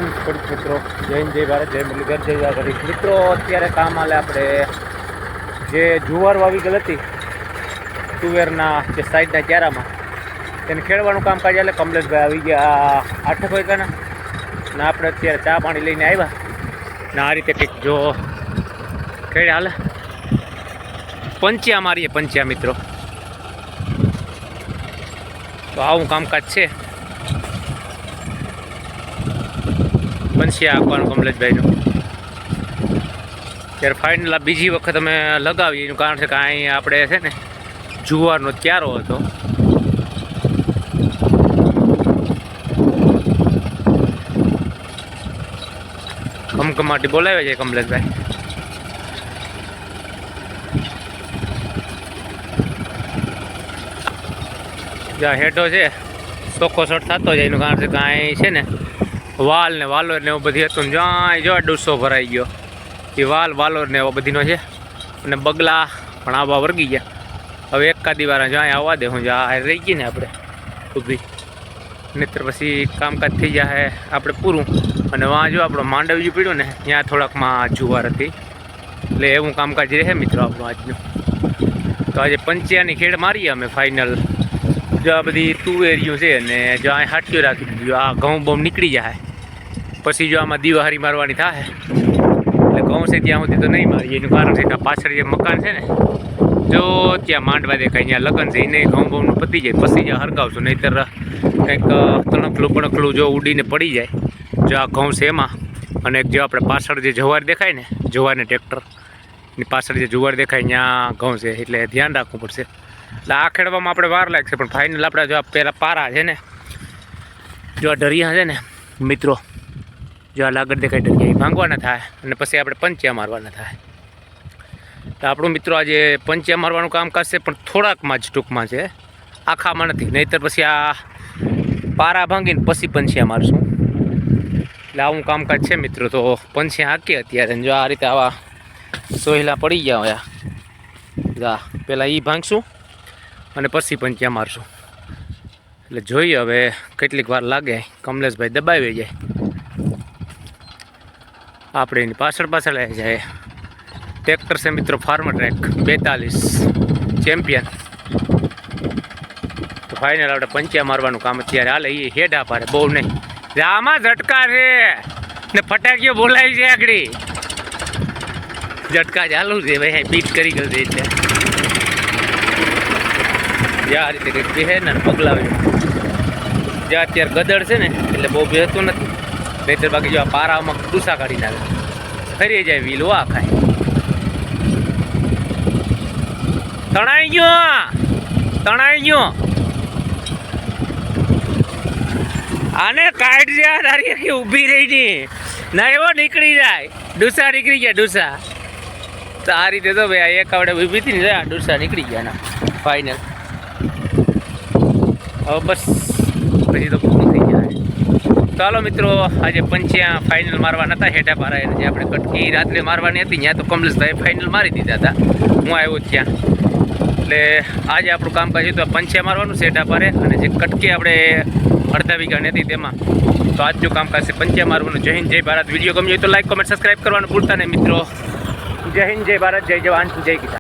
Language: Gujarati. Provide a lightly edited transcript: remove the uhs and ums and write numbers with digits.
ખેડૂત મિત્રો, જય હિન્દ, જય ભારત, જય મુરલીધર, જય દ્વારકાધીશ. મિત્રો અત્યારે કામ આલે આપણે જે જુવાર વાવી ગયેલ હતી તુવેરના જે સાઈડના ક્યારામાં તેને ખેડવાનું કામકાજ એટલે કમલેશભાઈ આવી ગયા 8 વાગ્યાના ને આપણે અત્યારે ચા પાણી લઈને આવ્યા ને આ રીતે કંઈક જો ખેડે હાલે પંચ્યા મારીએ પંચ્યા મિત્રો. તો આવું કામકાજ છે પંચ્યા આપવાનું કમલેશભાઈનું. ત્યારે ફાઇનલ આ બીજી વખત અમે લગાવીએ એનું કારણ છે કે અહીં આપણે છે ને જુવારનો ક્યારો હતો. કમકમાટી બોલાવે છે કમલેશભાઈ. જ્યાં હેઠો છે ચોખ્ખો શોટ થતો જાય એનું કારણ છે કે અહીં છે ને વાલ ને વાલોર ને એવું બધી હતું ને જ્યાં જો ડૂસો ભરાઈ ગયો એ વાલોર ને એવો બધીનો છે અને બગલા પણ આવા વર્ગી ગયા. હવે એકાદી વાર જ્યાં આવવા દે હું જ્યાં રહી ગઈ ને આપણે ઊભી નહીતર પછી કામકાજ થઈ જાય આપણે પૂરું. અને વાં જો આપણો માંડવ્યું પીડ્યું ને ત્યાં થોડાકમાં જુવાર હતી એટલે એવું કામકાજ રહે મિત્રો આપણું આજનું. તો આજે પંચ્યાની ખેડ મારીએ અમે ફાઇનલ. જો આ બધી તુવેરિયું છે ને જો અહીં હાટીઓ રાખી દીધું. જો આ ઘઉં બહુ નીકળી જાય પછી જો આમાં દિવાહારી મારવાની થાય એટલે ઘઉં છે ત્યાં સુધી તો નહીં મારીએ. એનું કારણ છે કે પાછળ જે મકાન છે ને જો ત્યાં માંડવા દેખાય ત્યાં લગ્ન છે એને ઘઉં બહુનું પતી જાય પછી જ્યાં હરગાવશું નહીંતર કંઈક તણખલું પણખલું જો ઉડીને પડી જાય. જો આ ઘઉં છે એમાં અને જો આપણે પાછળ જે જુવાર દેખાય ને જુવારને ટ્રેક્ટરની પાછળ જે જુવાર દેખાય ત્યાં ઘઉં છે એટલે ધ્યાન રાખવું પડશે. એટલે આ ખેડવામાં આપણે વાર લાગશે પણ ફાઇનલ આપણે જો પહેલાં પારા છે ને જો આ ઢરિયા છે ને મિત્રો જો આ લાગડ દેખાય ઢરિયા એ ભાંગવાના થાય અને પછી આપણે પંચ્યા મારવાના થાય. તો આપણું મિત્રો આજે પંચ્યા મારવાનું કામકાજ છે પણ થોડાકમાં જ ટૂંકમાં છે આખામાં નથી. નહીંતર પછી આ પારા ભાંગીને પછી પંચ્યા મારશું એટલે આવું કામકાજ છે મિત્રો. તો પંચ્યા હાકીએ અત્યારે જો આ રીતે આવા સોહેલા પડી ગયા હોય પહેલાં એ ભાંગશું અને પછી પંચ્યા મારશું. એટલે જોઈએ હવે કેટલીક વાર લાગે. કમલેશભાઈ દબાવી જાય આપણે એની પાછળ આવી જાય. ટ્રેક્ટર છે મિત્રો ફાર્મર ટ્રેક 42 ચેમ્પિયન. તો ફાઇનલ આપણે પંચ્યા મારવાનું કામ અત્યારે હાલે. એ હેડા પાડે બહુ નહીં. આમાં ઝટકા છે ને ફટાકીઓ બોલાવી છે આગળ ઝટકા ચાલુ છે ભાઈ બીટ કરી ગયું છે એટલે આ રીતે કંઈક બે ને પગલાવ્યું. જ્યાં અત્યારે ગદડ છે ને એટલે બહુ બેહતું નથી. નહીતર બાકી જો આ પારામાં ડૂસા કાઢી નાખે ફરી જાય વીલ આ ખાય. તણાઈ ગયો આને કાઢ છે તારી કે ઊભી રહી ની ના એવો નીકળી જાય ડૂસા નીકળી ગયા ડૂસા. તો આ રીતે તો ભાઈ એક આવડે ઊભી હતી ને ડૂસા નીકળી ગયા ના ફાઇનલ. હવે બસ પછી તો પૂરું થઈ જાય. ચાલો મિત્રો આજે પંચ્યા ફાઇનલ મારવા નહોતા હેઠા પારા જે આપણે કટકી રાત્રે મારવાની હતી ત્યાં તો કમલેશભાઈ ફાઇનલ મારી દીધા હતા હું આવ્યો ત્યાં. એટલે આજે આપણું કામકાજ હતું પંચ્યા મારવાનું છે હેઠા પારે અને જે કટકી આપણે અડધા વીઘાની હતી તેમાં. તો આજનું કામકાજ છે પંચ્યા મારવાનું. જય હિન્દ જય ભારત. વિડીયો ગમ્યો હોય તો લાઈક કોમેન્ટ સબસ્ક્રાઈબ કરવાનું ભૂલતા નહીં મિત્રો. જય હિન્દ જય ભારત, જય જવાન જય કિસાન.